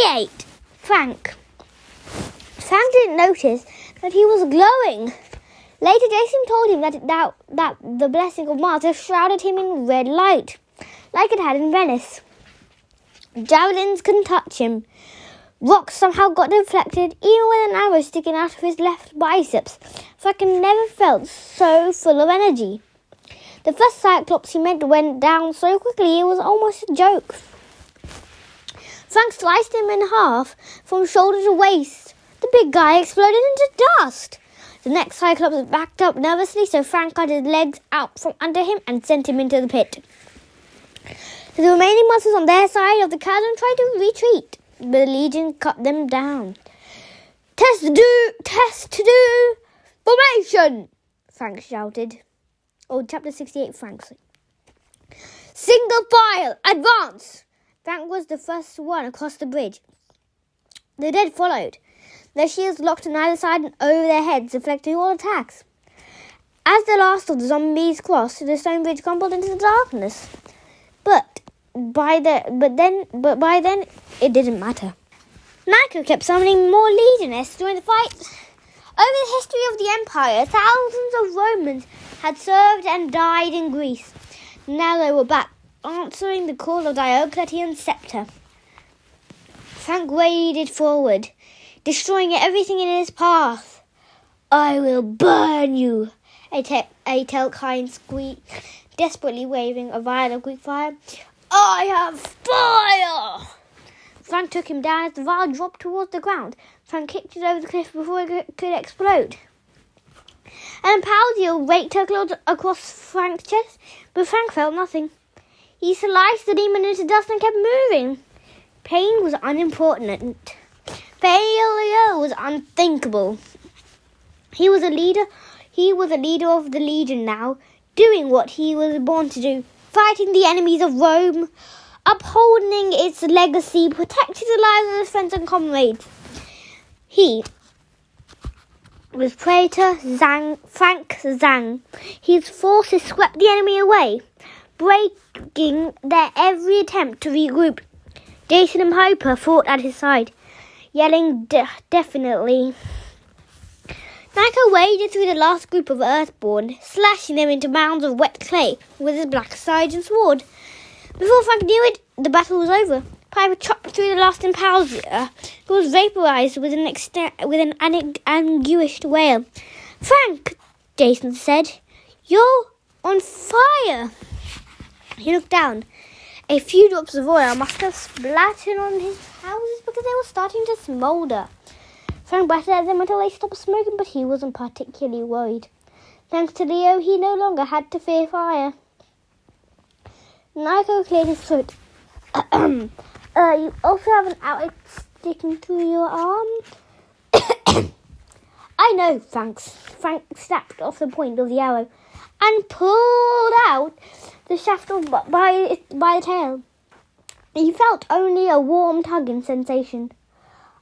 68. Frank. Frank didn't notice that he was glowing. Later, Jason told him that the blessing of Mars had shrouded him in red light, like it had in Venice. Javelins couldn't touch him. Rocks somehow got deflected, even with an arrow sticking out of his left biceps. Frank never felt so full of energy. The first Cyclops he met went down so quickly it was almost a joke. Frank sliced him in half from shoulder to waist. The big guy exploded into dust. The next Cyclops backed up nervously, so Frank cut his legs out from under him and sent him into the pit. The remaining monsters on their side of the chasm tried to retreat, but the Legion cut them down. Test to do, formation! Frank shouted. Chapter 68, Frank's. Single file, advance! Frank was the first one across the bridge. The dead followed, their shields locked on either side and over their heads, deflecting all attacks. As the last of the zombies crossed, the stone bridge crumbled into the darkness. But by then, it didn't matter. Nico kept summoning more legionnaires during the fight. Over the history of the Empire, thousands of Romans had served and died in Greece. Now they were back, answering the call of Diocletian's scepter. Frank waded forward, destroying everything in his path. I will burn you, a Telkine squeaked, desperately waving a vial of Greek fire. I have fire! Frank took him down as the vial dropped towards the ground. Frank kicked it over the cliff before it could explode. An impaled raked her claws across Frank's chest, but Frank felt nothing. He sliced the demon into dust and kept moving. Pain was unimportant. Failure was unthinkable. He was a leader of the Legion now, doing what he was born to do, fighting the enemies of Rome, upholding its legacy, protecting the lives of his friends and comrades. He was Praetor Frank Zang. His forces swept the enemy away, breaking their every attempt to regroup. Jason and Piper fought at his side, yelling definitely. Nico waded through the last group of Earthborn, slashing them into mounds of wet clay with his black side and sword. Before Frank knew it, the battle was over. Piper chopped through the last Impalsia, who was vaporized with an anguished wail. Frank, Jason said, you're on fire. He looked down. A few drops of oil must have splattered on his trousers because they were starting to smoulder. Frank batted at them until they stopped smoking, but he wasn't particularly worried. Thanks to Leo, he no longer had to fear fire. Nico cleared his throat. You also have an outlet sticking through your arm? I know, Frank snapped off the point of the arrow and pulled out the shaft by the tail. He felt only a warm tugging sensation.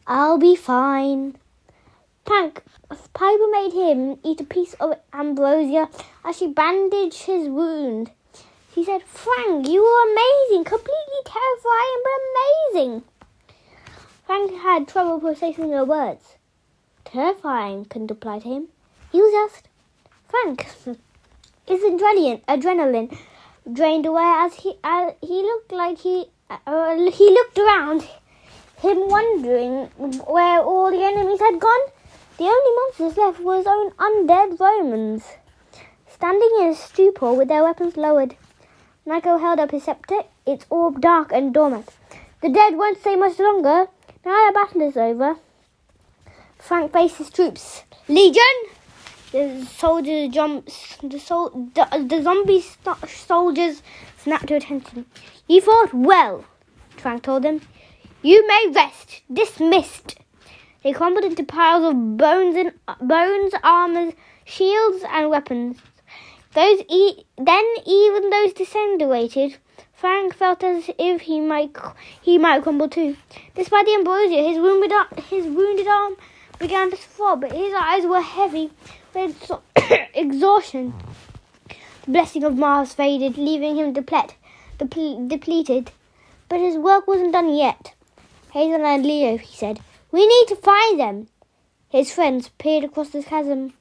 I'll be fine. Piper made him eat a piece of ambrosia as she bandaged his wound. She said, Frank, you were amazing, completely terrifying, but amazing. Frank had trouble processing the words. Terrifying, couldn't apply to him. He was just, Frank. His adrenaline drained away as he looked around him, wondering where all the enemies had gone. The only monsters left were his own undead Romans, standing in a stupor with their weapons lowered. Nico held up his scepter, its orb dark and dormant. The dead won't stay much longer. Now the battle is over. Frank faced his troops. Legion! The zombie soldiers snapped to attention. You fought well, Frank told them. You may rest. Dismissed. They crumbled into piles of bones, armor, shields, and weapons. Even those disintegrated, Frank felt as if he might crumble too. Despite the ambrosia, his wounded arm began to throb. His eyes were heavy with exhaustion. The blessing of Mars faded, leaving him depleted. But his work wasn't done yet. Hazel and Leo, he said. We need to find them. His friends peered across the chasm.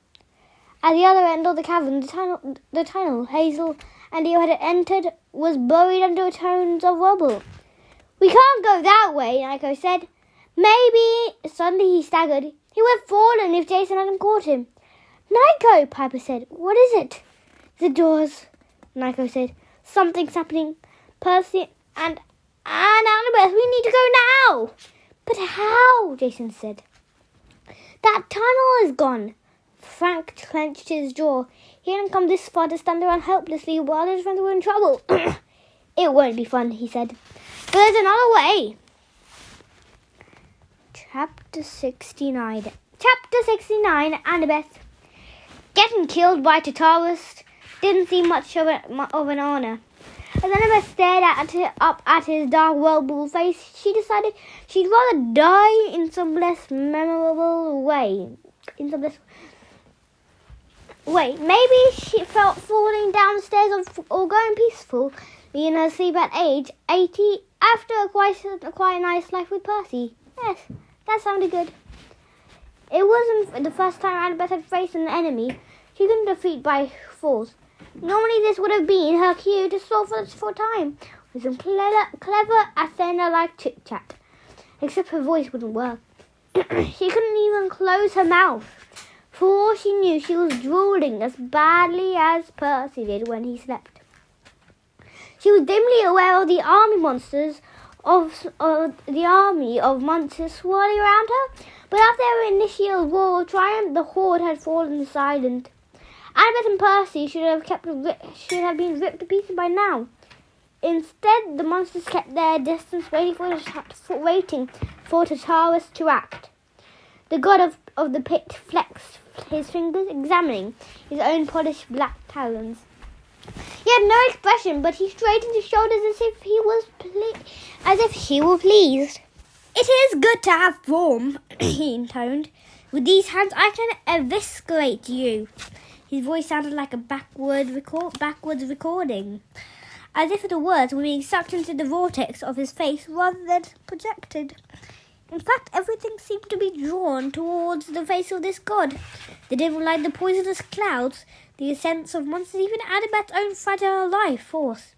At the other end of the cavern, the tunnel Hazel and Leo had entered was buried under tones of rubble. We can't go that way, Nico said. Maybe. Suddenly he staggered. He would have fallen if Jason hadn't caught him. Nico, Piper said. What is it? The doors, Nico said. Something's happening. Percy and Annabeth, we need to go now. But how? Jason said. That tunnel is gone. Frank clenched his jaw. He hadn't come this far to stand around helplessly while his friends were in trouble. It won't be fun, he said. But there's another way. Chapter 69. Annabeth. Getting killed by Tartarus didn't seem much of an honour. As Annabeth stared up at his dark whirlpool face, she decided she'd rather die in some less memorable way. Maybe she felt falling down the stairs or going peacefully in her sleep at age 80 after a quite nice life with Percy. Yes, that sounded good. It wasn't the first time Annabeth had faced an enemy she couldn't defeat by force. Normally this would have been her cue to stall for time, with some clever Athena-like chit-chat. Except her voice wouldn't work. She couldn't even close her mouth. For all she knew, she was drooling as badly as Percy did when he slept. She was dimly aware of the army of monsters swirling around her, but after their initial roar of triumph, the horde had fallen silent. Annabeth and Percy should have been ripped to pieces by now. Instead, the monsters kept their distance, waiting for Tartarus to act. The god of the pit flexed his fingers, examining his own polished black talons. He had no expression, but he straightened his shoulders as if he were pleased. It is good to have form, he intoned. With these hands, I can eviscerate you. His voice sounded like a backwards recording, as if the words were being sucked into the vortex of his face rather than projected. In fact, everything seemed to be drawn towards the face of this god. The devil like the poisonous clouds, the essence of monsters, even Annabeth's own fragile life force.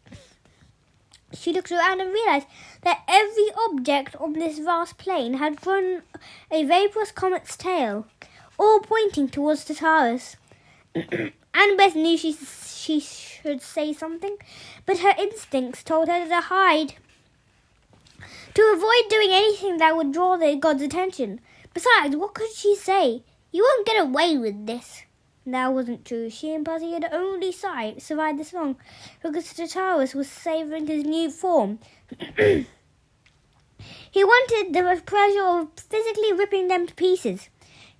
She looked around and realized that every object on this vast plain had grown a vaporous comet's tail, all pointing towards Tartarus. Annabeth knew she should say something, but her instincts told her to hide, to avoid doing anything that would draw the god's attention. Besides, what could she say? You won't get away with this. That wasn't true. She and Percy had only survived this long because Tartarus was savouring his new form. He wanted the pleasure of physically ripping them to pieces.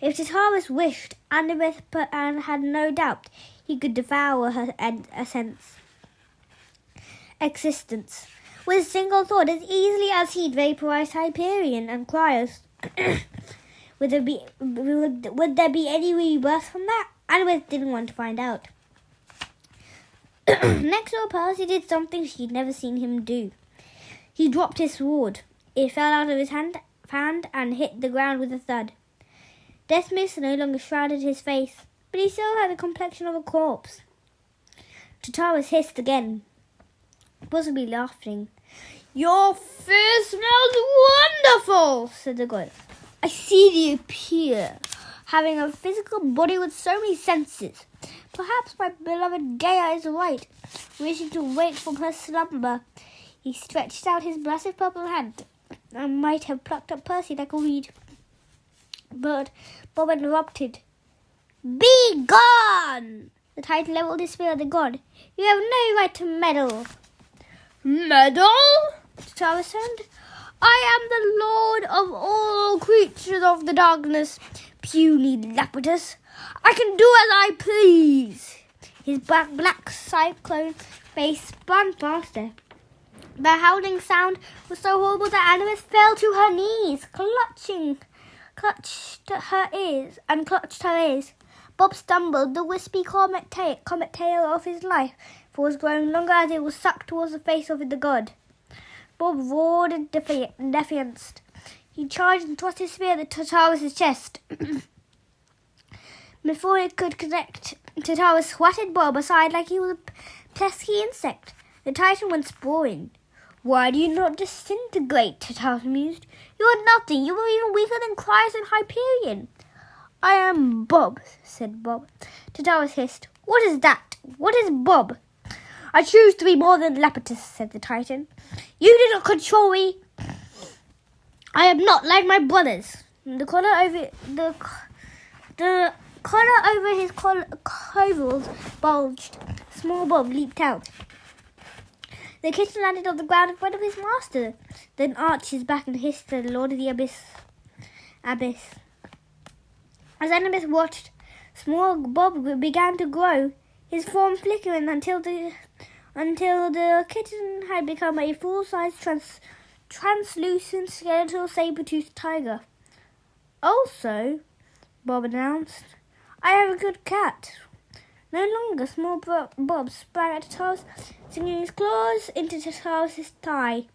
If Tartarus wished, Annabeth had no doubt he could devour her existence with a single thought as easily as he'd vaporized Hyperion and Cryos. Would there be any rebirth from that? Annabeth didn't want to find out. Next door, Percy did something she'd never seen him do. He dropped his sword. It fell out of his hand and hit the ground with a thud. Death mist no longer shrouded his face, but he still had the complexion of a corpse. Tartarus hissed again, possibly laughing. Your fear smells wonderful, said the god. I see you appear, having a physical body with so many senses. Perhaps my beloved Gaia is right, wishing to wake from her slumber. He stretched out his massive purple hand and might have plucked up Percy like a weed. But Bob interrupted. Be gone! The Titan levelled his spear at the god. You have no right to meddle. Meddle? Tartarus turned. I am the lord of all creatures of the darkness, puny Lapidus. I can do as I please. His black cyclone face spun faster. The howling sound was so horrible that Annabeth fell to her knees, clutched her ears. Bob stumbled. The wispy comet tail of his life was growing longer as it was sucked towards the face of the god. Bob roared in defiance. He charged and thrust his spear at Tartarus' chest. Before it could connect, Tartarus swatted Bob aside like he was a pesky insect. The Titan went sprawling. "Why do you not disintegrate?" Tartarus mused. "You are nothing. You are even weaker than Cryos and Hyperion." "I am Bob," said Bob. Tartarus hissed. "What is that? What is Bob?" "I choose to be more than Lepidus," said the Titan. "You do not control me. I am not like my brothers." The collar over his coveralls bulged. Small Bob leaped out. The kitten landed on the ground in front of his master, then arched his back and hissed at the Lord of the Abyss. As Annabeth watched, small Bob began to grow, his form flickering until the kitten had become a full-sized translucent skeletal saber-toothed tiger. "Also," Bob announced, "I have a good cat." No longer, small Bob sprang at Tartarus, sinking his claws into Tartarus' thigh.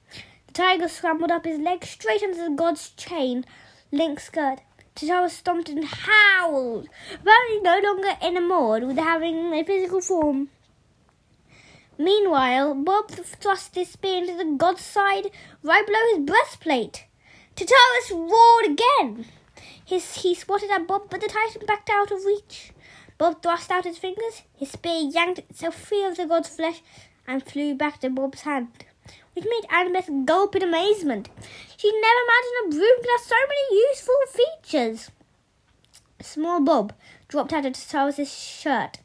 The tiger scrambled up his leg straight under the god's chain link skirt. Tartarus stomped and howled, apparently no longer enamored with having a physical form. Meanwhile, Bob thrust his spear into the god's side right below his breastplate. Tartarus roared again. He swatted at Bob, but the Titan backed out of reach. Bob thrust out his fingers. His spear yanked itself free of the god's flesh and flew back to Bob's hand, which made Annabeth gulp in amazement. She'd never imagined a broom could have so many useful features. Small Bob dropped out of Tartarus' shirt.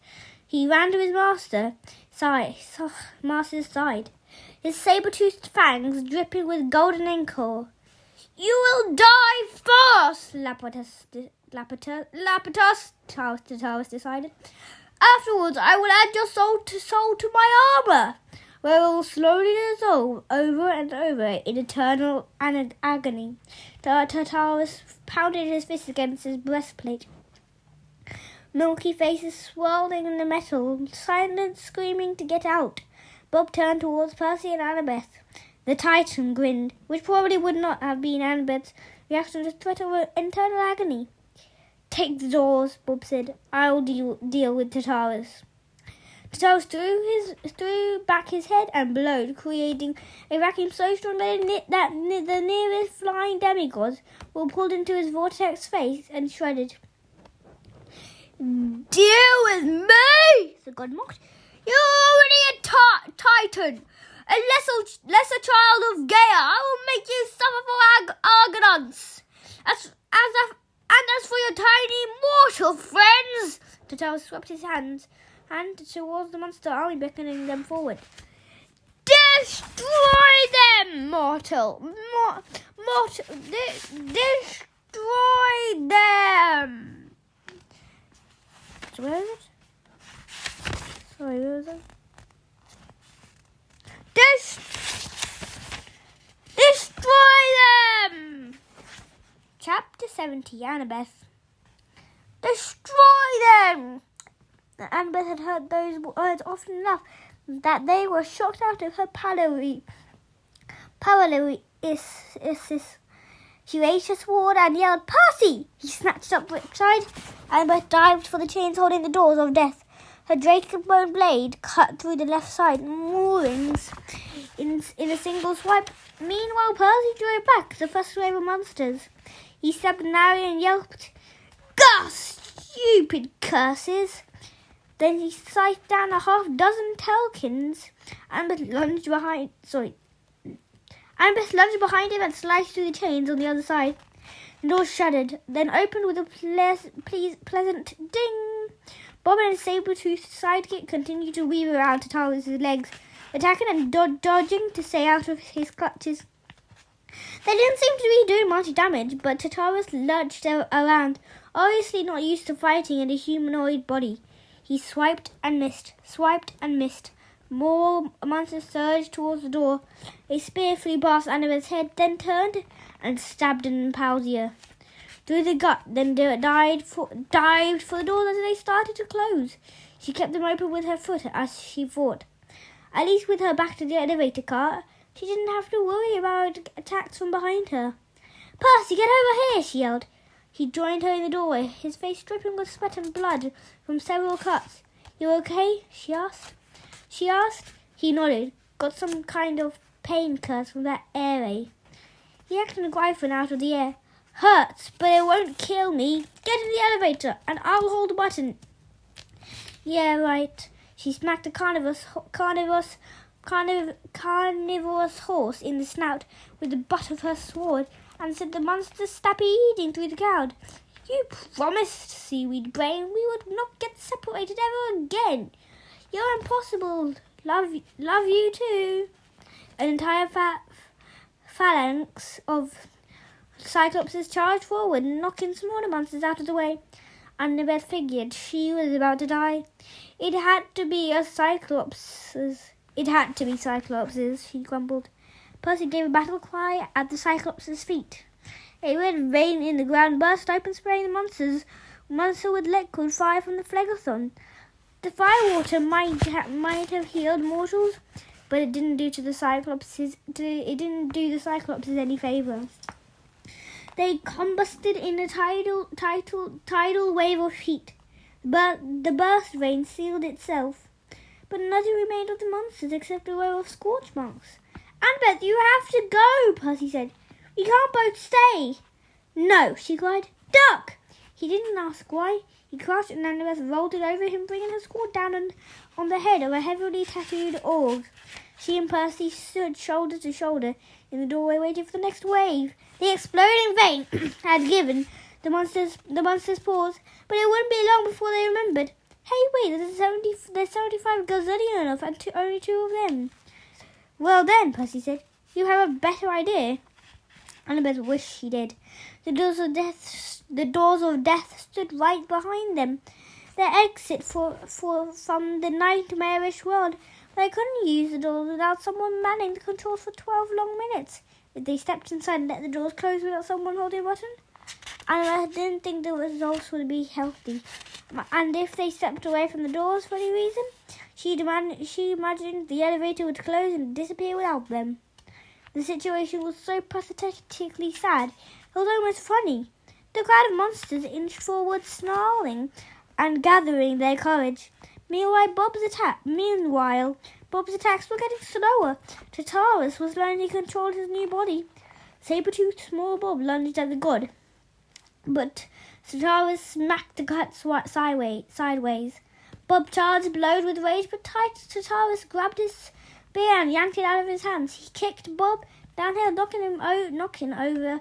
He ran to his master's side, his saber-toothed fangs dripping with golden ichor. "You will die first, Lepidus, Tartarus decided. "Afterwards, I will add your soul to my armor, where it will slowly dissolve over and over in eternal agony." Tartarus pounded his fist against his breastplate. Milky faces swirling in the metal, silent screaming to get out. Bob turned towards Percy and Annabeth. The Titan grinned, which probably would not have been Annabeth's reaction to threat of internal agony. "Take the doors," Bob said. "I'll deal with Tartarus." Tartarus threw back his head and blowed, creating a vacuum so strong that the nearest flying demigods were pulled into his vortex face and shredded. "Deal with me," the god mocked. "You're already a Titan. A lesser child of Gaia. I will make you suffer for Argonauts. As for your tiny mortal friends," Tartarus swept his hand towards the monster army, beckoning them forward. "Destroy them, mortal! Destroy them!" So where is it? Sorry, where was it? Destroy them! Chapter 70, Annabeth. "Destroy them!" Annabeth had heard those words often enough that they were shocked out of her paralysis. She raised her sword and yelled, "Percy!" He snatched up Riptide. Annabeth dived for the chains holding the doors of death. Her Drakenbone blade cut through the left side moorings in a single swipe. Meanwhile, Percy drew it back, the first wave of monsters. He stabbed Nari and yelped, "Gah, stupid curses!" Then he scythed down a half-dozen Telkins. Annabeth lunged behind him and sliced through the chains on the other side. The door shuddered, then opened with a pleasant ding. Bob and his saber-toothed sidekick continued to weave around Tartarus' legs, attacking and dodging to stay out of his clutches. They didn't seem to be doing much damage, but Tartarus lurched around, obviously not used to fighting in a humanoid body. He swiped and missed. More monsters surged towards the door. A spear flew past Annabeth's head, then turned and stabbed an Impalsia through the gut, then dived for the doors as they started to close. She kept them open with her foot as she fought. At least with her back to the elevator car, she didn't have to worry about attacks from behind her. "Percy, get over here!" she yelled. He joined her in the doorway, his face dripping with sweat and blood from several cuts. "You okay?" she asked. He nodded. "Got some kind of pain curse from that air ray." He acted a gryphon out of the air. "Hurts, but it won't kill me. Get in the elevator, and I'll hold the button." "Yeah, right." She smacked a carnivorous horse in the snout with the butt of her sword and sent the monster stampeding through the crowd. "You promised, seaweed brain, we would not get separated ever again. You're impossible. Love you too." An entire phalanx of Cyclopses charged forward, knocking smaller monsters out of the way. Annabeth figured she was about to die. It had to be Cyclopses, she grumbled. Percy gave a battle cry at the Cyclops' feet. A red vein in the ground burst open, spraying the monster with liquid fire from the phlegethon. The firewater might have healed mortals, but it didn't do the Cyclopses any favours. They combusted in a tidal wave of heat. The burst vein sealed itself, but nothing remained of the monsters except a row of scorch marks. "Annabeth, you have to go," Percy said. "We can't both stay." "No," she cried. "Duck!" He didn't ask why. He crouched and Annabeth rolled it over him, bringing her sword down on the head of a heavily tattooed orc. She and Percy stood shoulder to shoulder in the doorway, waiting for the next wave. The exploding vein had given the monsters pause, but it wouldn't be long before they remembered. "Hey, wait, there's 75 gazillion of and only 2 of them." "Well then," Percy said, "you have a better idea." Annabeth wished she did. The doors of death stood right behind them, their exit from the nightmarish world. They couldn't use the doors without someone manning the controls for 12 long minutes. If they stepped inside and let the doors close without someone holding a button, Annabeth didn't think the results would be healthy. And if they stepped away from the doors for any reason, she imagined the elevator would close and disappear without them. The situation was so pathetically sad, it was almost funny. The crowd of monsters inched forward, snarling and gathering their courage. Meanwhile, Bob's attacks were getting slower. Tataris was learning to control his new body. Saber-toothed small Bob lunged at the god, but Tataris smacked the cut sideways. Bob charged, blowed with rage, but Tataris grabbed his spear and yanked it out of his hands. He kicked Bob downhill, knocking over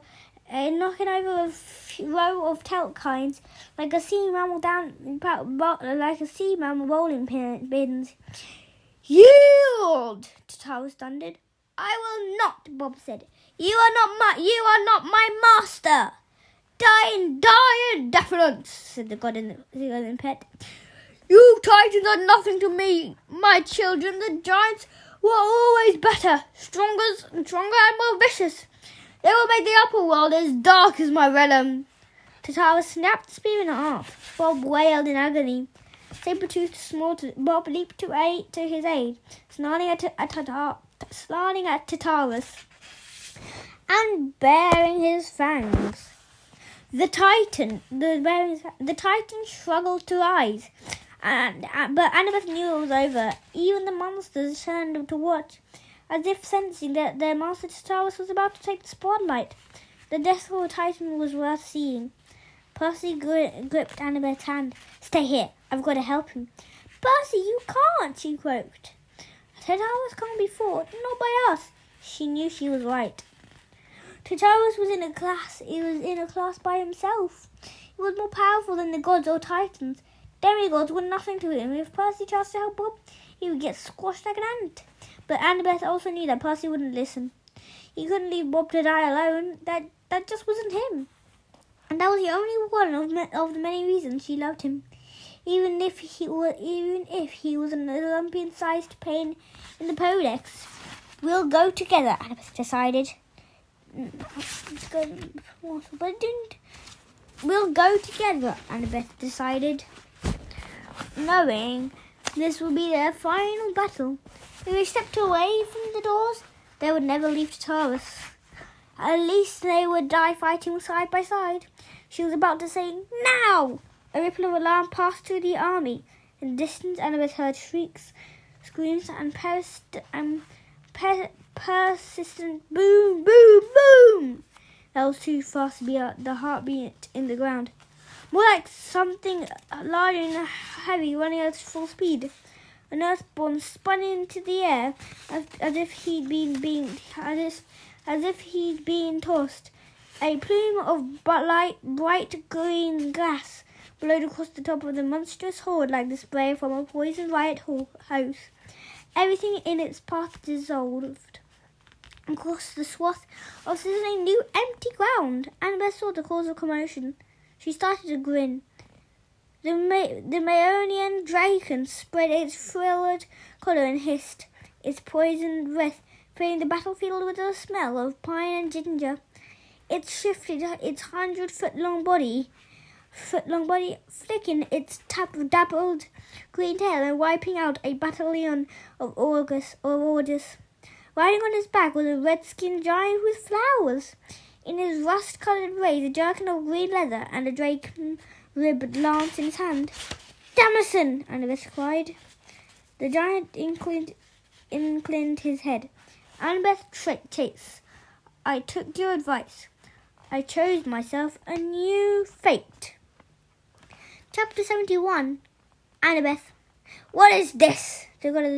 a row of talcines like a sea mammal bowling pins. "Yield!" Tataris thundered. "I will not," Bob said. You are not my master." Die in deference," said the god in pet. "You Titans are nothing to me, my children. The giants were always better, stronger and more vicious. They will make the upper world as dark as my realm." Tataris snapped the spear in half. Bob wailed in agony. Saber-toothed small Bob leaped to his aid, snarling at Tataris and baring his fangs. The Titan struggled to rise, but Annabeth knew it was over. Even the monsters turned to watch, as if sensing that their master Tataris was about to take the spotlight. The death of the Titan was worth seeing. Percy gripped Annabeth's hand. "Stay here. I've got to help him." "Percy, you can't," she croaked. "Tataris can't be fought, not by us." She knew she was right. Tataris was in a class by himself. He was more powerful than the gods or titans. Demigods were nothing to him. If Percy tried to help Bob, he would get squashed like an ant. But Annabeth also knew that Percy wouldn't listen. He couldn't leave Bob to die alone. That just wasn't him. And that was the only one of the many reasons she loved him. Even if he was an Olympian-sized pain in the Podex. "We'll go together," Annabeth decided. But it didn't. "We'll go together," Annabeth decided, knowing this would be their final battle. If they stepped away from the doors, they would never leave Tataris. At least they would die fighting side by side. She was about to say, "Now!" A ripple of alarm passed through the army. In the distance, Annabeth heard shrieks, screams, and persistent boom, boom, boom. That was too fast to be the heartbeat in the ground. More like something large and heavy running at full speed. An earthborn spun into the air as if he'd been tossed. A plume of bright green gas blowed across the top of the monstrous horde like the spray from a poisoned riot house. Everything in its path dissolved. Across the swath of sizzling new empty ground, Annabeth saw the cause of commotion. She started to grin. The Mayonian Dragon spread its frilled collar and hissed, its poisoned breath filling the battlefield with a smell of pine and ginger. It shifted its 100-foot-long body, flicking its dappled green tail and wiping out a battalion of orders. Riding on his back was a red-skinned giant with flowers. In his rust-coloured rays, a jerkin of green leather and a dragon-ribbed lance in his hand. "Damison!" Annabeth cried. The giant inclined his head. "Annabeth Chase, I took your advice. I chose myself a new fate." Chapter 71. Annabeth. "What is this?" The god of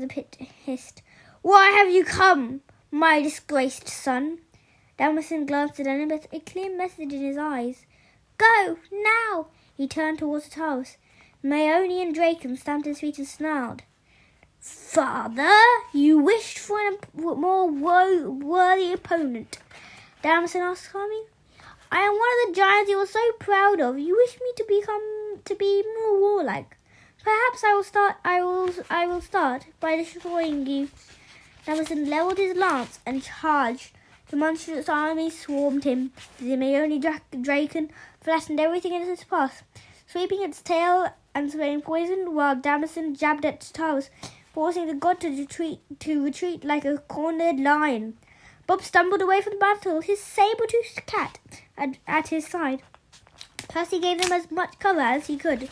the pit hissed. "Why have you come, my disgraced son?" Damison glanced at Annabeth, a clear message in his eyes. "Go, now!" He turned towards the towers. Mayonian Dragon stamped his feet and snarled. "Father, you wished for a more worthy opponent," Damison asked calmly. "I am one of the giants you were so proud of. You wish me to be more warlike. Perhaps I will start by destroying you." Damison leveled his lance and charged. The monstrous army swarmed him. The Mayonian Dragon flattened everything in its path, sweeping its tail and spraying poison, while Damison jabbed at Towers, forcing the god to retreat like a cornered lion. Bob stumbled away from the battle, his saber-toothed cat at his side. Percy gave them as much cover as he could,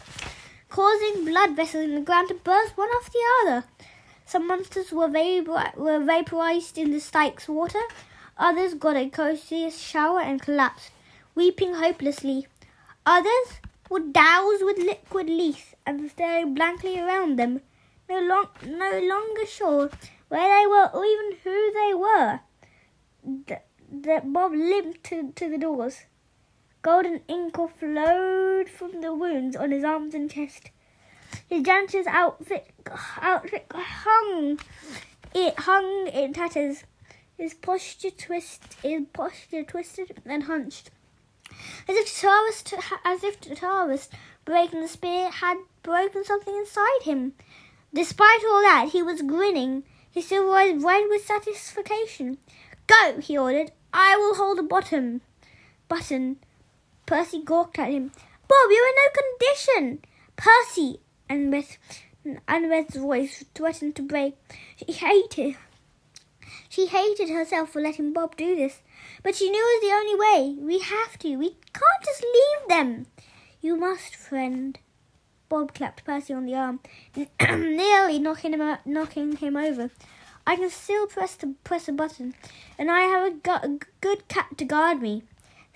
causing blood vessels in the ground to burst one after the other. Some monsters were vaporized in the Styx water. Others got a copious shower and collapsed, weeping hopelessly. Others were doused with liquid lethe and staring blankly around them, no longer sure where they were or even who they were. Bob limped to the doors. Golden ink flowed from the wounds on his arms and chest. His janitor's outfit hung in tatters. His posture twisted and hunched, as if Taurus, breaking the spear, had broken something inside him. Despite all that, he was grinning, his silver eyes bright with satisfaction. "Go," he ordered. "I will hold the button." Percy gawked at him. "Bob, you're in no condition." "Percy!" Annabeth's voice threatened to break. She hated herself for letting Bob do this, but she knew it was the only way. We can't just leave them." "You must, friend." Bob clapped Percy on the arm, nearly knocking him over. "I can still press a button, and I have a good cat to guard me."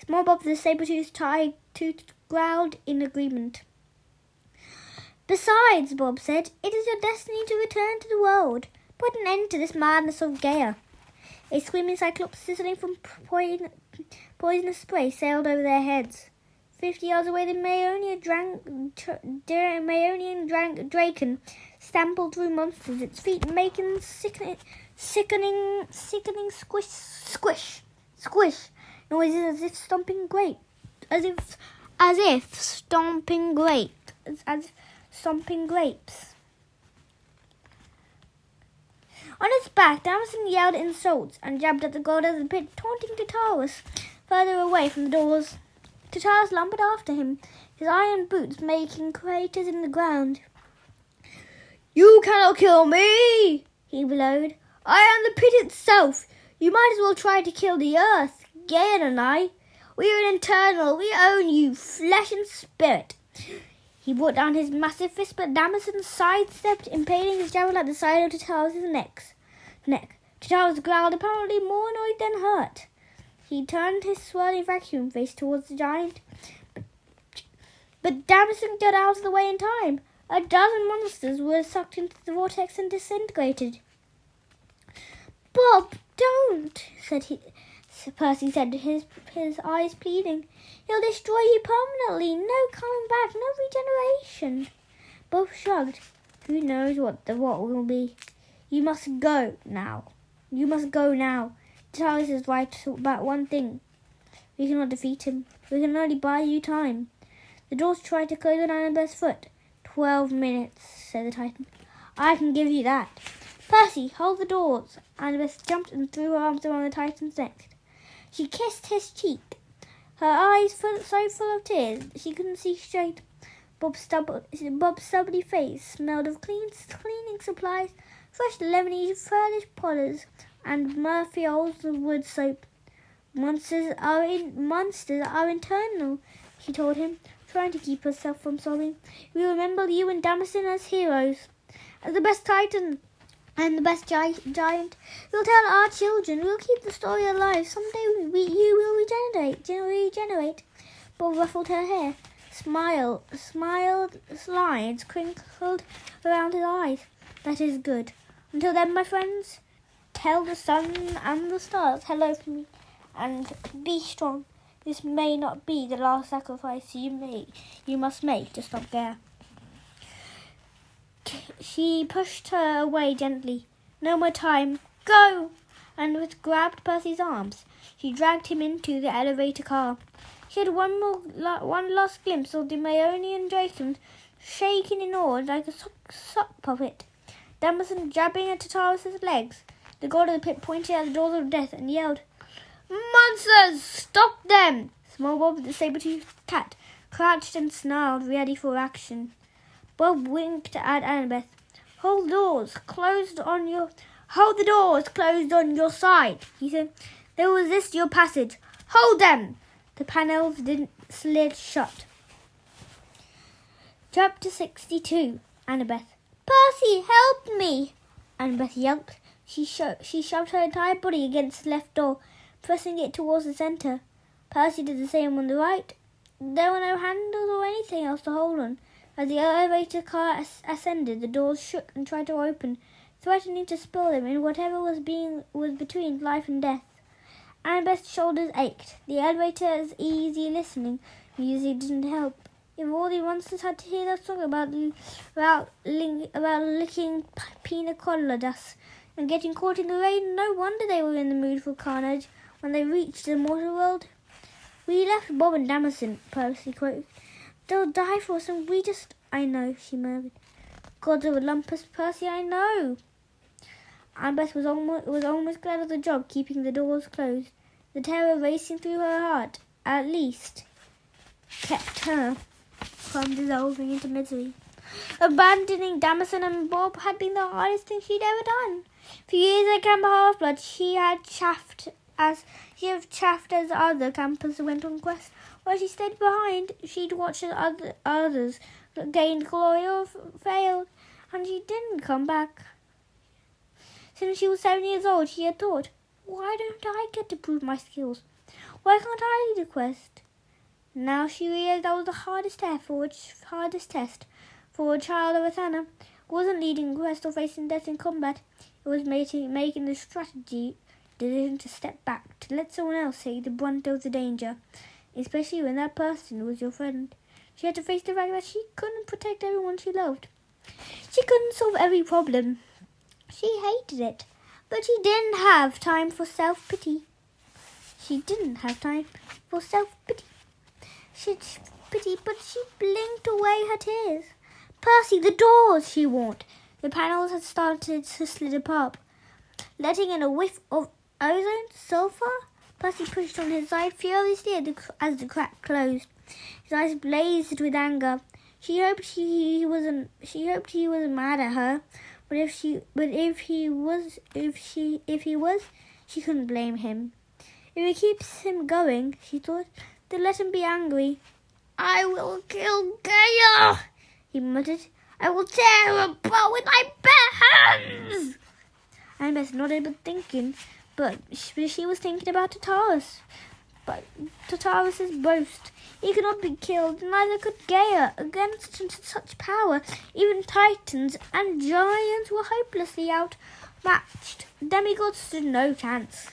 Small Bob the saber-toothed growled in agreement. "Besides," Bob said, "it is your destiny to return to the world. Put an end to this madness of Gaia." A screaming cyclops sizzling from poisonous spray sailed over their heads. 50 yards away, the Mayonian Dragon stampled through monsters, its feet making sickening squish noises as if stomping grapes. On its back, Damison yelled insults and jabbed at the god of the pit, taunting Taurus further away from the doors. Taurus lumbered after him, his iron boots making craters in the ground. "You cannot kill me!" he bellowed. "I am the pit itself. You might as well try to kill the earth. Gaian and I, we are an internal. We own you, flesh and spirit. He brought down his massive fist, but Damison sidestepped, impaling his javelin at the side of Titalis' neck. Titalis growled, apparently more annoyed than hurt. He turned his swirling vacuum face towards the giant, but Damison got out of the way in time. A dozen monsters were sucked into the vortex and disintegrated. Bob, don't, Percy said, his eyes pleading. He'll destroy you permanently. No coming back, no regeneration. Bob shrugged. Who knows what will be. You must go now. Charles is right about one thing. We cannot defeat him. We can only buy you time. The doors tried to close on Annabeth's foot. 12 minutes, said the Titan. I can give you that. Percy, hold the doors. Annabeth jumped and threw her arms around the Titan's neck. She kissed his cheek. Her eyes so full of tears she couldn't see straight. Bob's stubbly face smelled of cleaning supplies, fresh lemony furnished polish, and Murphy Old's wood soap. Monsters are internal, she told him, trying to keep herself from sobbing. We remember you and Damison as heroes. As the best Titan and the best giant. We'll tell our children. We'll keep the story alive. Someday you will regenerate. Bob ruffled her hair. Smiled lines crinkled around his eyes. That is good. Until then, my friends, tell the sun and the stars hello from me, and be strong. This may not be the last sacrifice you must make to stop Gare. She pushed her away gently. No more time. Go! And grabbed Percy's arms. She dragged him into the elevator car. She had one last glimpse of the Mayonian Dragon, shaking in awe like a sock puppet. Damison jabbing at Tataris' legs. The god of the pit pointed at the doors of death and yelled, Monsters! Stop them! Small Bob, the saber-toothed cat, crouched and snarled, ready for action. Bob winked at Annabeth. Hold the doors closed on your side, he said. They will resist your passage. Hold them! The panels slid shut. Chapter 62. Annabeth. Percy, help me! Annabeth yelped. She shoved her entire body against the left door, pressing it towards the centre. Percy did the same on the right. There were no handles or anything else to hold on. As the elevator car ascended, the doors shook and tried to open, threatening to spill them in whatever was between life and death. Annabeth's shoulders ached. The elevator's easy listening music didn't help. If all the monsters had to hear that song about licking pina colada dust and getting caught in the rain, no wonder they were in the mood for carnage when they reached the mortal world. We left Bob and Damison, Percy quoted. They'll die for us and we just... I know, she murmured. Gods of Olympus, Percy, I know. Annabeth was almost glad of the job keeping the doors closed. The terror racing through her heart, at least, kept her from dissolving into misery. Abandoning Damison and Bob had been the hardest thing she'd ever done. For years at Camp Half-Blood, she had chaffed as other campers went on quests. While she stayed behind, she'd watched as others gained glory or failed, and she didn't come back. Since she was 7 years old, she had thought, why don't I get to prove my skills? Why can't I lead a quest? Now she realized that was the hardest test for a child of Athena. It wasn't leading a quest or facing death in combat. It was making the strategy decision to step back, to let someone else take the brunt of the danger, especially when that person was your friend. She had to face the fact that she couldn't protect everyone she loved. She couldn't solve every problem. She hated it, but she didn't have time for self-pity. But she blinked away her tears. Percy, the doors, she warned. The panels had started to slid apart, letting in a whiff of ozone, sulfur. Percy pushed on his side furiously as the crack closed. His eyes blazed with anger. She hoped he wasn't mad at her, but if he was, She couldn't blame him. If it keeps him going, she thought, then let him be angry. I will kill Gaia, he muttered. I will tear her apart with my bare hands. Annabeth nodded but thinking, but she was thinking about Tartarus. But Tartarus's boast. He could not be killed, neither could Gaia. Against such power, even titans and giants were hopelessly outmatched. Demigods stood no chance.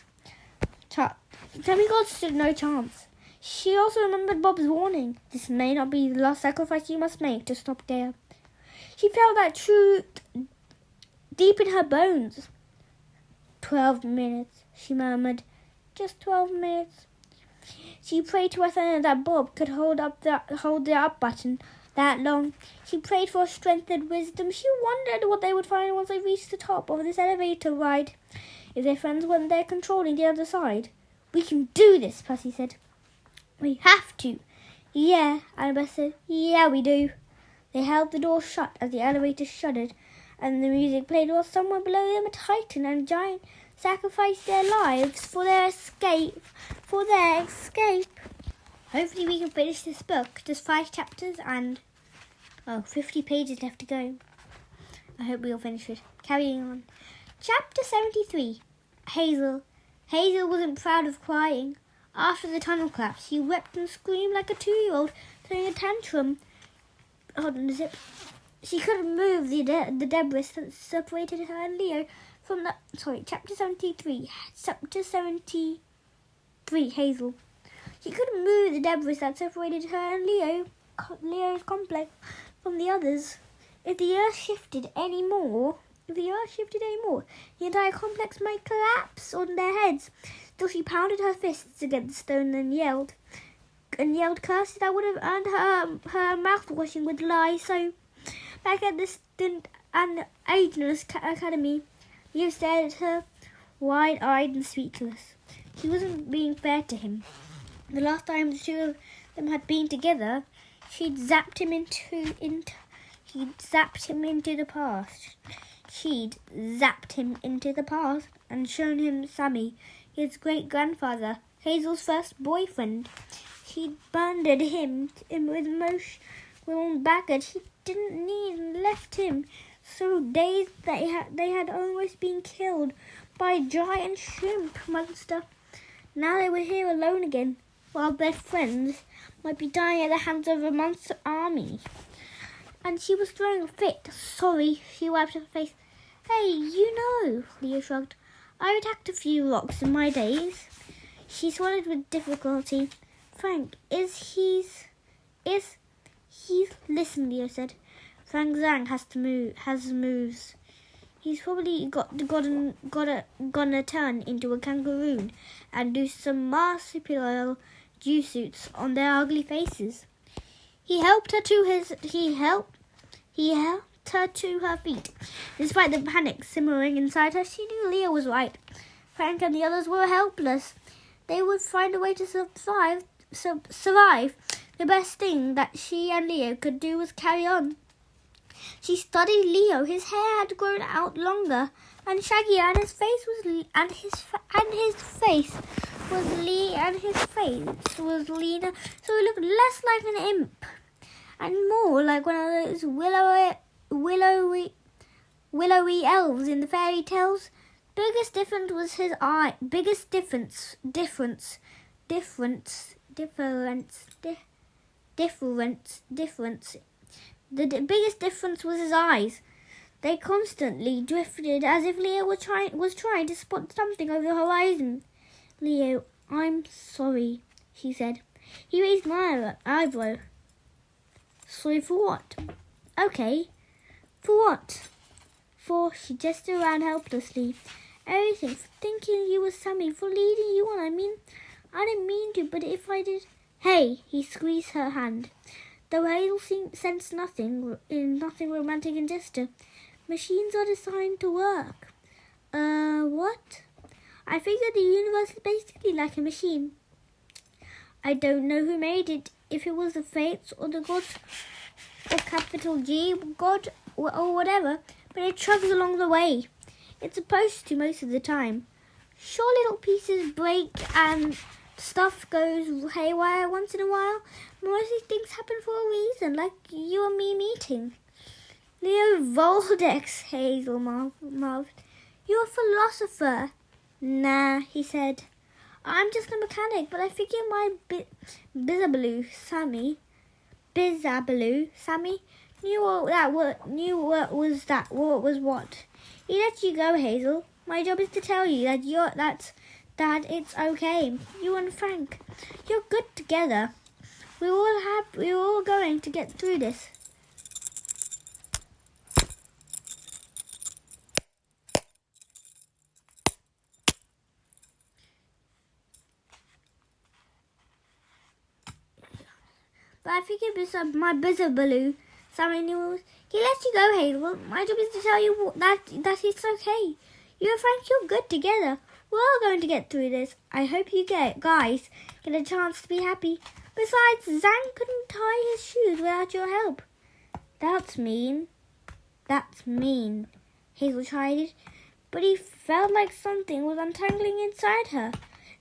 She also remembered Bob's warning. This may not be the last sacrifice you must make to stop Gaia. She felt that truth deep in her bones. 12 minutes, she murmured. Just 12 minutes. She prayed to Athena that Bob could hold the up button that long. She prayed for strength and wisdom. She wondered what they would find once they reached the top of this elevator ride. If their friends weren't there controlling the other side. We can do this, Percy said. We have to. Yeah, Annabeth said. Yeah, we do. They held the door shut as the elevator shuddered, and the music played while somewhere below them a titan and a giant sacrificed their lives for their escape. Hopefully we can finish this book. Just 5 chapters and 50 pages left to go. I hope we'll finish it. Carrying on. Chapter 73. Hazel. Hazel wasn't proud of crying. After the tunnel collapse, she wept and screamed like a 2-year-old throwing a tantrum. Hold on a zip. She couldn't move the debris that separated her and Leo from the... Chapter 73. Chapter 73. Hazel. She couldn't move the debris that separated her and Leo's complex from the others. If the earth shifted any more, the entire complex might collapse on their heads. Still, she pounded her fists against the stone and yelled curses that would have earned her mouth washing with lies. So, back at the distant and ageless academy, Leo stared at her, wide-eyed and speechless. She wasn't being fair to him. The last time the two of them had been together, she'd zapped him into the past and shown him Sammy, his great-grandfather, Hazel's first boyfriend. She'd banded him with emotional baggage he didn't need and left him so dazed that they had almost been killed by a giant shrimp monster. Now they were here alone again, while their friends might be dying at the hands of a monster army. And she was throwing a fit. Sorry, she wiped her face. Hey, Leo shrugged. I've attacked a few rocks in my days. She swallowed with difficulty. Frank, he's... Listen, Leo said. Frank Zhang has moves. He's probably gonna turn into a kangaroo and do some marsupial juice on their ugly faces. He helped her to her feet. Despite the panic simmering inside her, she knew Leo was right. Frank and the others were helpless. They would find a way to survive. The best thing that she and Leo could do was carry on. She studied Leo. His hair had grown out longer and shaggier, and his face was leaner, so he looked less like an imp and more like one of those willowy elves in the fairy tales. Biggest difference was his eye. The biggest difference was his eyes. They constantly drifted as if Leo was trying to spot something over the horizon. Leo, I'm sorry, she said. He raised my eyebrow. Sorry for what? Okay. For what? For she gestured around helplessly. Everything. For thinking you were Sammy. For leading you on. I didn't mean to, but if I did... Hey, he squeezed her hand. Though Hazel sensed nothing romantic in gesture. Machines are designed to work. What? I figured the universe is basically like a machine. I don't know who made it, if it was the fates or the gods, or capital G, God, or whatever, but it chugs along the way. It's supposed to most of the time. Sure, little pieces break and stuff goes haywire once in a while. Mostly things happen for a reason, like you and me meeting. Leo Voldex, Hazel marveled. You're a philosopher. Nah, he said. I'm just a mechanic, but I figure my Bizabaloo Sammy knew what was what. He let you go, Hazel. My job is to tell you that it's okay. You and Frank, you're good together. We're all going to get through this. But I figured my Bizabaloo Sammy knew. He let you go, Hazel. My job is to tell you that it's okay. You and Frank, you're good together. We're all going to get through this. I hope you guys get a chance to be happy. Besides, Zang couldn't tie his shoes without your help. That's mean. Hazel tried it, but he felt like something was untangling inside her.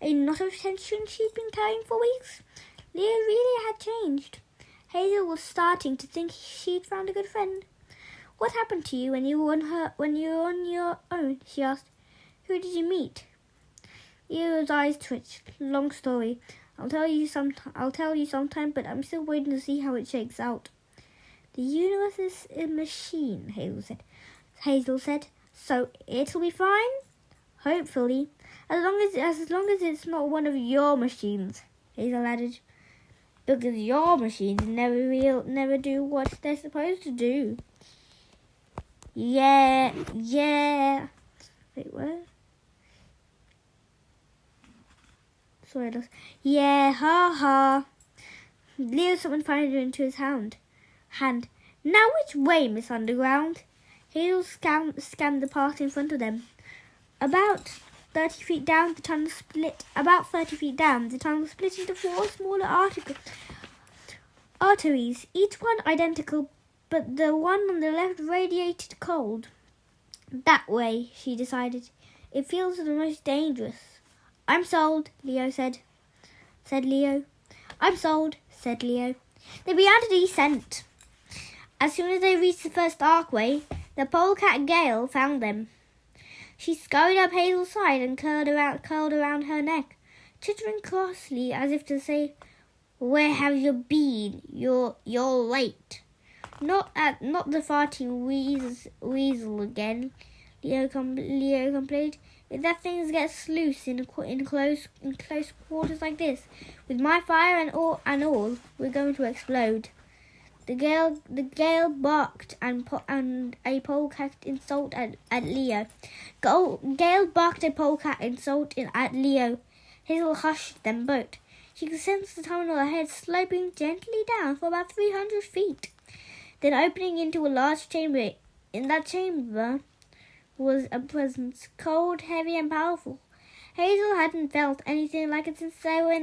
A knot of tension she'd been carrying for weeks. Leo really had changed. Hazel was starting to think she'd found a good friend. What happened to you when you were on your own? She asked. Who did you meet? Leo's eyes twitched. Long story. I'll tell you sometime, but I'm still waiting to see how it shakes out. The universe is a machine, Hazel said. So it'll be fine? Hopefully. As long as it's not one of your machines, Hazel added. Because your machines never do what they're supposed to do. Yeah. Wait, what? Sorry, yeah, ha. Leo summoned fire into his hand. Now which way, Miss Underground? Hazel scanned the path in front of them. About 30 feet down, the tunnel split. The tunnel split into 4 smaller arteries, each one identical, but the one on the left radiated cold. That way, she decided. It feels the most dangerous. I'm sold, Leo said. I'm sold, said Leo. They began to descent. As soon as they reached the first archway, the polecat Gale found them. She scurried up Hazel's side and curled around her neck, chittering crossly as if to say, "Where have you been? You're late." Not the farting weasel again, Leo complained. If that thing gets loose in close quarters like this, with my fire and all, we're going to explode. The gale barked and a polecat insult at Leo. Gale barked a polecat insult at Leo. Hazel hushed them both. She could sense the tunnel ahead sloping gently down for about 300 feet, then opening into a large chamber. In that chamber was a presence, cold, heavy, and powerful. Hazel hadn't felt anything like it since they were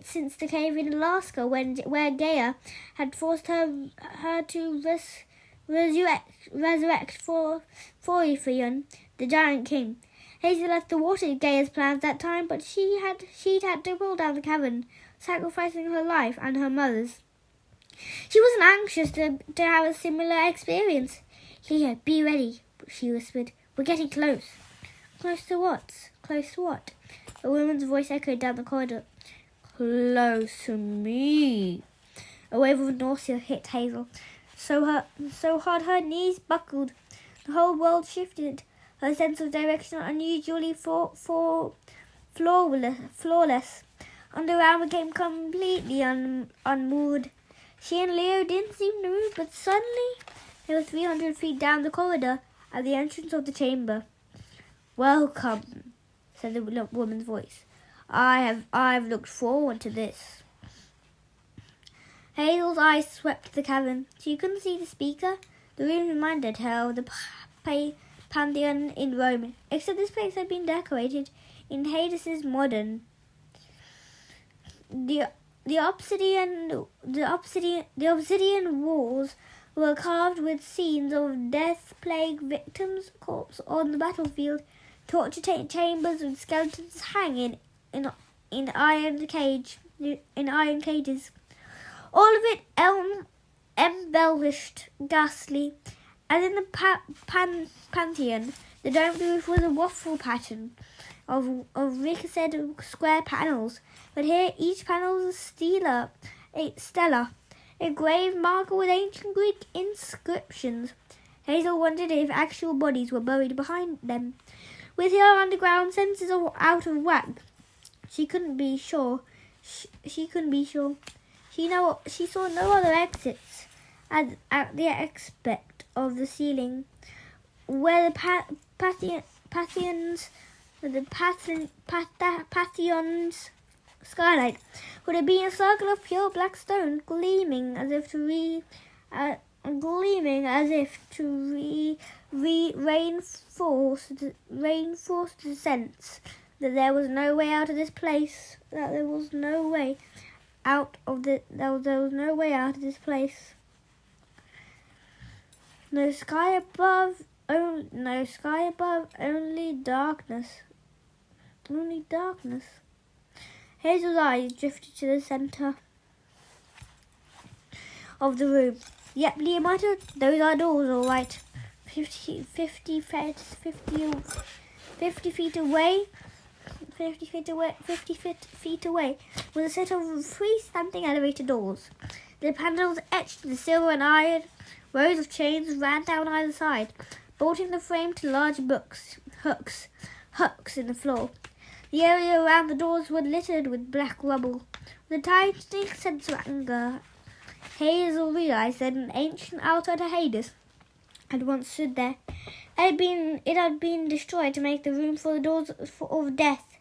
since the cave in Alaska, where Gaia had forced her to resurrect for Forifeon, the giant king. Hazel had thwarted Gaia's plans that time, but she'd had to pull down the cavern, sacrificing her life and her mother's. She wasn't anxious to have a similar experience. "Leo, be ready," she whispered. "We're getting close." Close to what? A woman's voice echoed down the corridor. "Close to me." A wave of nausea hit Hazel, so hard her knees buckled. The whole world shifted. Her sense of direction unusually flawless. Underground became completely unmoored. She and Leo didn't seem to move, but suddenly they were 300 feet down the corridor at the entrance of the chamber. "Welcome," said the woman's voice. I've looked forward to this." Hazel's eyes swept the cavern. She couldn't see the speaker. The room reminded her of the Pantheon in Rome, except this place had been decorated in Hades's modern. The obsidian walls were carved with scenes of death, plague victims, corpses on the battlefield, torture chambers with skeletons hanging in iron cages. All of it embellished ghastly. As in the Pantheon, the domed roof was a waffle pattern of ricochet square panels, but here each panel was a stela, a grave marker with ancient Greek inscriptions. Hazel wondered if actual bodies were buried behind them. With her underground senses out of whack, she couldn't be sure. She saw no other exits at the aspect of the ceiling, where the Pantheon's skylight would have been a circle of pure black stone, gleaming as if to reinforce the sense that there was no way out of this place. There was no way out of this place. No sky above, only darkness. Only darkness. Hazel's eyes drifted to the centre of the room. Yep, Leomita, those are doors, all right. 50 feet away was a set of freestanding elevator doors. The panels etched with silver and iron. Rows of chains ran down either side, bolting the frame to large hooks in the floor. The area around the doors was littered with black rubble. With a tightening sense of anger, Hazel realized that an ancient altar to Hades had once stood there. It had been destroyed to make the room for the doors of death.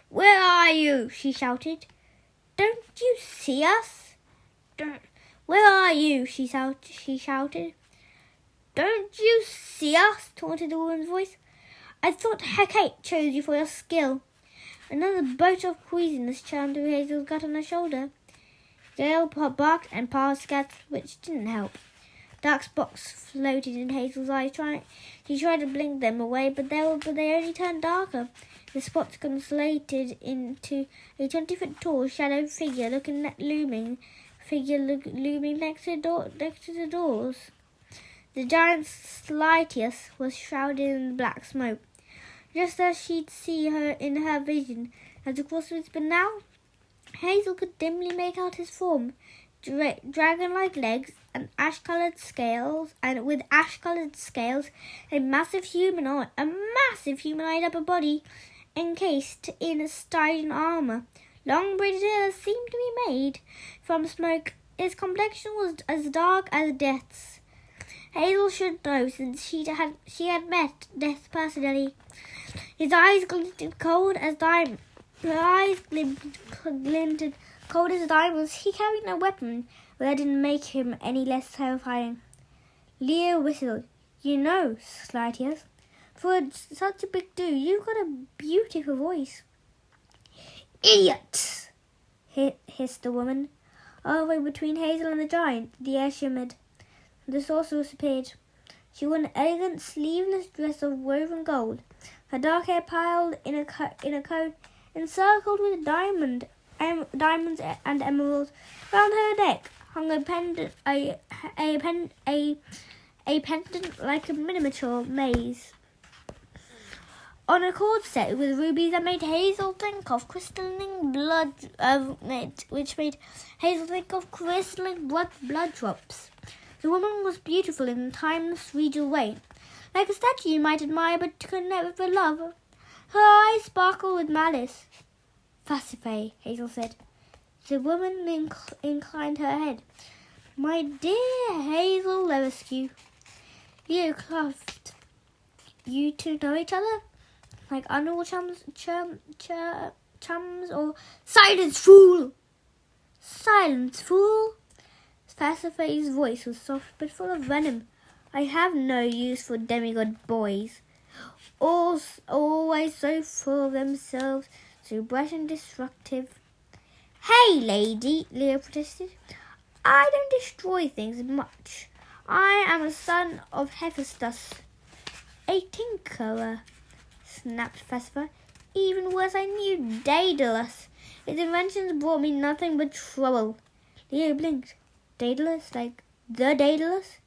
"Where are you?" she shouted. "Don't you see us? Where are you?" she shouted. "Don't you see us?" taunted the woman's voice. "I thought Hecate chose you for your skill." Another bolt of poisonous churned through Hazel's gut on her shoulder. Gale barked and passed cats, which didn't help. Dark spots floated in Hazel's eyes. She tried to blink them away, but they only turned darker. The spots consolated into a 20-foot tall shadow figure looming next to the doors. The giant Slytius was shrouded in black smoke, just as she'd see her in her vision as the crossroads. But now Hazel could dimly make out his form, dragon-like legs and ash-coloured scales, a massive humanoid upper body encased in Stygian armour. Long braided hair seemed to be made from smoke. His complexion was as dark as death's. Hazel should know, since she had met Death personally. His eyes glinted cold as diamonds. He carried no weapon, but that didn't make him any less terrifying. Leo whistled. "You know, Slytius, for such a big dude, you've got a beautiful voice." "Idiot!" hissed the woman. Halfway between Hazel and the giant, the air shimmered. The sorceress appeared. She wore an elegant, sleeveless dress of woven gold. Her dark hair piled in a cone encircled with diamonds and emeralds. Round her neck hung a pendant like a miniature maze. On a cord set with rubies that made Hazel think of crystalline blood drops. The woman was beautiful in a timeless, regal way, like a statue you might admire but could never love. Her eyes sparkled with malice. "Fascife," Hazel said. The woman inclined her head. "My dear Hazel Lerescue, you Cloft, you two know each other? Like underworld chums or..." "Silence, fool! Silence, fool!" Fascife's voice was soft but full of venom. "I have no use for demigod boys. Always so full of themselves, so brash and destructive." "Hey, lady," Leo protested. "I don't destroy things much. I am a son of Hephaestus, a tinkerer." snapped Phasiphae. Even worse, I knew Daedalus. His inventions brought me nothing but trouble. Leo blinked. Daedalus? Like the Daedalus?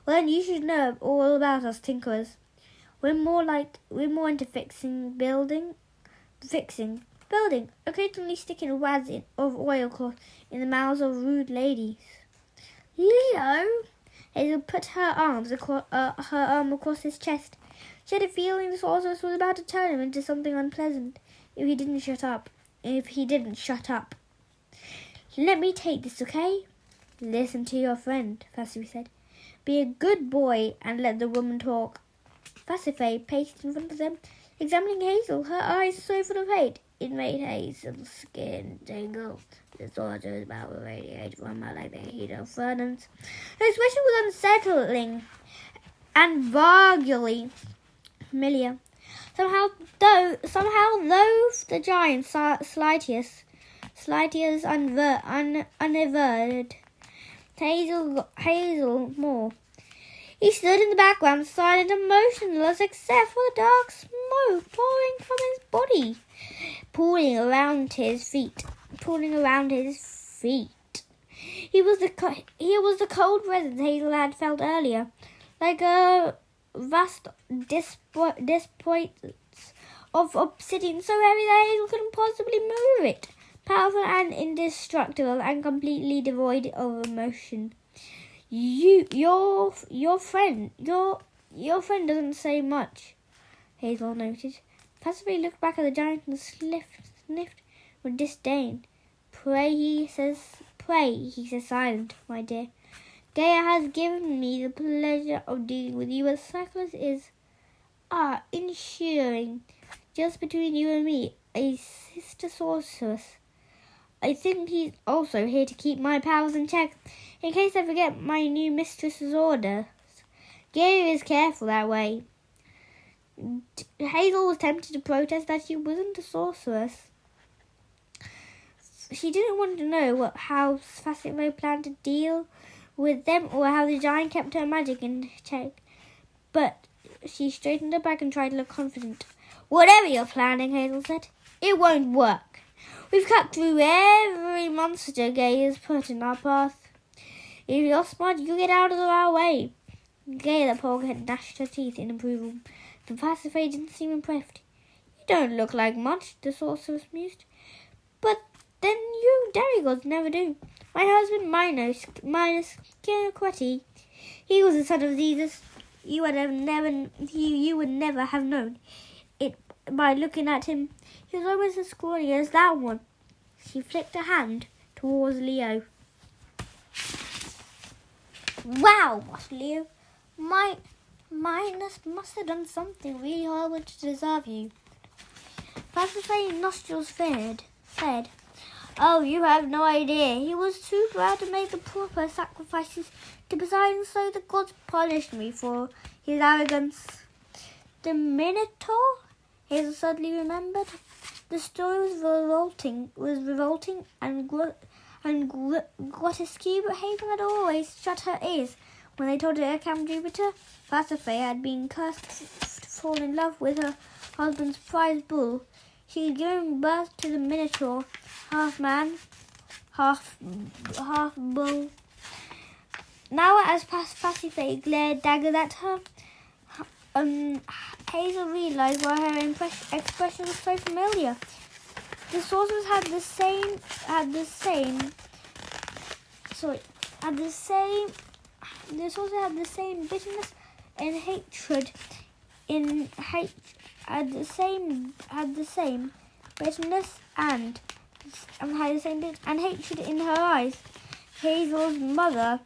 Well, then you should know all about us tinkerers. We're more into building, occasionally sticking wads of oilcloth in the mouths of rude ladies. Leo? Hazel put her arm across his chest. She had a feeling the sorceress was about to turn him into something unpleasant if he didn't shut up. Let me take this, okay? Listen to your friend, Percy said. Be a good boy and let the woman talk. Phasiphae paced in front of them, examining Hazel, her eyes so full of hate. It made Hazel's skin tingle. The sorcerer was about to radiate from her like the heat of furnace. Her expression was unsettling and vaguely familiar. Somehow, though the giant Slytius unaverted Hazel more. He stood in the background, silent and motionless, except for the dark smoke pouring from his body, pooling around his feet. He was the cold presence Hazel had felt earlier, like a vast disappointment of obsidian so heavy that Hazel couldn't possibly move it. Powerful and indestructible, and completely devoid of emotion. Your friend doesn't say much, Hazel noted. Phasiphae looked back at the giant and sniffed with disdain. Pray, he says silent, my dear. Gaia has given me the pleasure of dealing with you as Cyclus is ensuring, just between you and me, a sister sorceress. I think he's also here to keep my powers in check, in case I forget my new mistress's orders. Gaia is careful that way. Hazel was tempted to protest that she wasn't a sorceress. She didn't want to know how Phasiphae planned to deal with them or how the giant kept her magic in check. But she straightened her back and tried to look confident. Whatever you're planning, Hazel said, it won't work. We've cut through every monster Gaia's put in our path. If you're smart, you get out of our way. Gaia, the poor had gnashed her teeth in approval. The Phasiphae didn't seem impressed. You don't look like much, the sorceress mused. But then you demigods never do. My husband Minos Quetti, he was the son of Zeus. You would never have known it by looking at him. He was almost as scrawny as that one. She flicked her hand towards Leo. Wow, Leo. Minos must have done something really horrible to deserve you. Phasiphae's nostrils said, Oh, you have no idea. He was too proud to make the proper sacrifices to Poseidon, so the gods punished me for his arrogance. The Minotaur? Hazel suddenly remembered. The story was revolting and grotesque, but Hazel had always shut her ears when they told her at Camp Jupiter Phasiphae had been cursed to fall in love with her husband's prize bull. She had given birth to the Minotaur, half man, half bull. Now, as Phasiphae glared daggers at her, Hazel realized why her expression was so familiar. The sorcerers had the same bitterness and hatred hatred in her eyes. Hazel's mother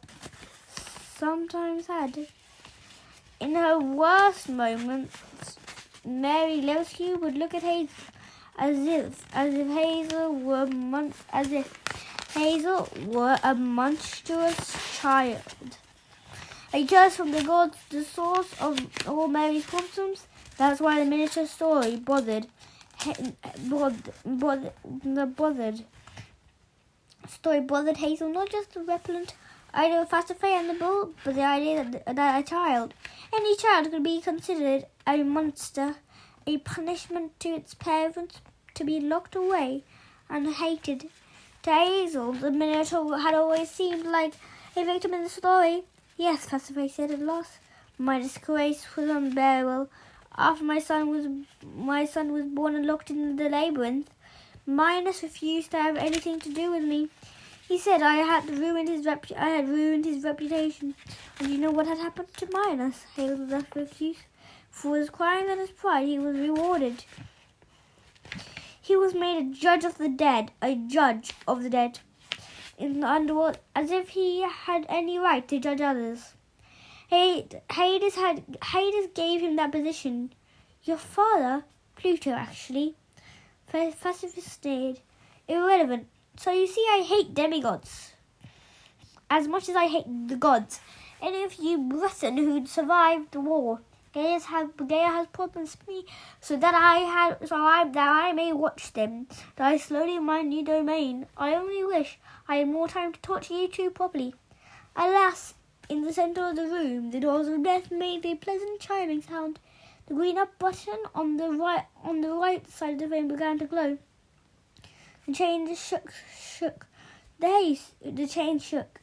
sometimes had. In her worst moments, Mary Lewsky would look at Hazel as if Hazel were a monstrous child. A curse from the gods, the source of all Mary's problems. That's why the Minotaur story bothered Hazel, not just the repellent idea of Phasiphae and the bull, but the idea that any child could be considered a monster a punishment to its parents to be locked away and hated. To Hazel, the Minotaur had always seemed like a victim in the story. Yes, Pasiphae said at last. My disgrace was unbearable. After my son was born and locked in the labyrinth, Minos refused to have anything to do with me. He said I had ruined his reputation. And you know what had happened to Minos? Hazel thus refused. For his crime and his pride, he was rewarded. He was made a judge of the dead, in the underworld, as if he had any right to judge others. Hades gave him that position. Your father, Pluto, actually. Pasiphae sneered. Irrelevant. So you see, I hate demigods as much as I hate the gods. Any of you brethren who'd survived the war, Gaia has promised me so that I may watch them die slowly in my new domain. I only wish I had more time to torture you two properly. Alas, in the centre of the room, the doors of death made a pleasant chiming sound. The green up button on the right side of the frame began to glow. The chain shook. The chain shook.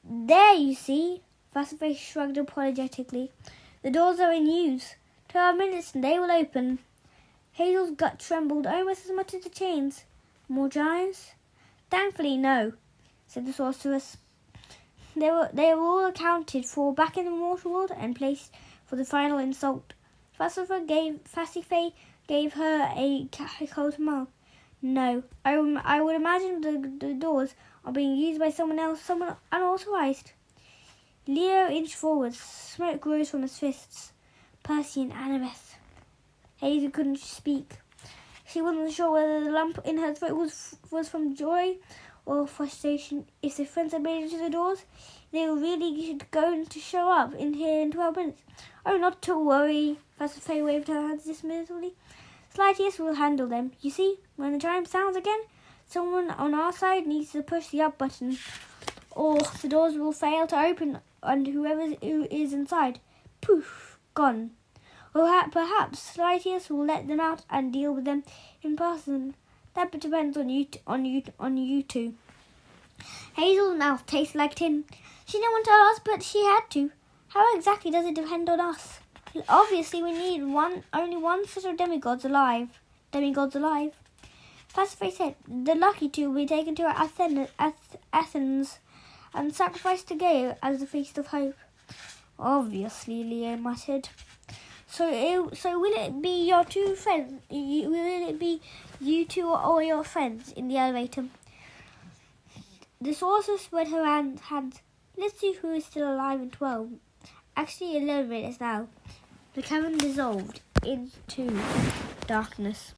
There, you see. Pasiphae shrugged apologetically. The doors are in use. 12 minutes and they will open. Hazel's gut trembled almost as much as the chains. More giants? Thankfully, no, said the sorceress. They were all accounted for back in the mortal world and placed for the final insult. Pasiphae gave her a cold smile. No, I would imagine the doors are being used by someone unauthorized. Leo inched forward. Smoke rose from his fists. Percy and Annabeth. Hazel couldn't speak. She wasn't sure whether the lump in her throat was from joy or frustration. If the friends had made it to the doors, they were really going to show up in here in 12 minutes. Oh, not to worry. Pasiphae waved her hands dismissively. Slytius will handle them. You see, when the chime sounds again, someone on our side needs to push the up button, or the doors will fail to open and whoever is inside, poof, gone. Or perhaps Slytius will let them out and deal with them in person. That depends on you two. Hazel's mouth tasted like tin. She didn't want to ask, but she had to. How exactly does it depend on us? Obviously, we need only one set of demigods alive. Pasiphae said, the lucky two will be taken to Athens and sacrificed to Gaia as the feast of hope. Obviously, Leo muttered. So will it be your two friends? Will it be you two or your friends in the elevator? The sorceress spread her hands. Let's see who is still alive in 12. Actually, 11 minutes now. The cavern dissolved into darkness.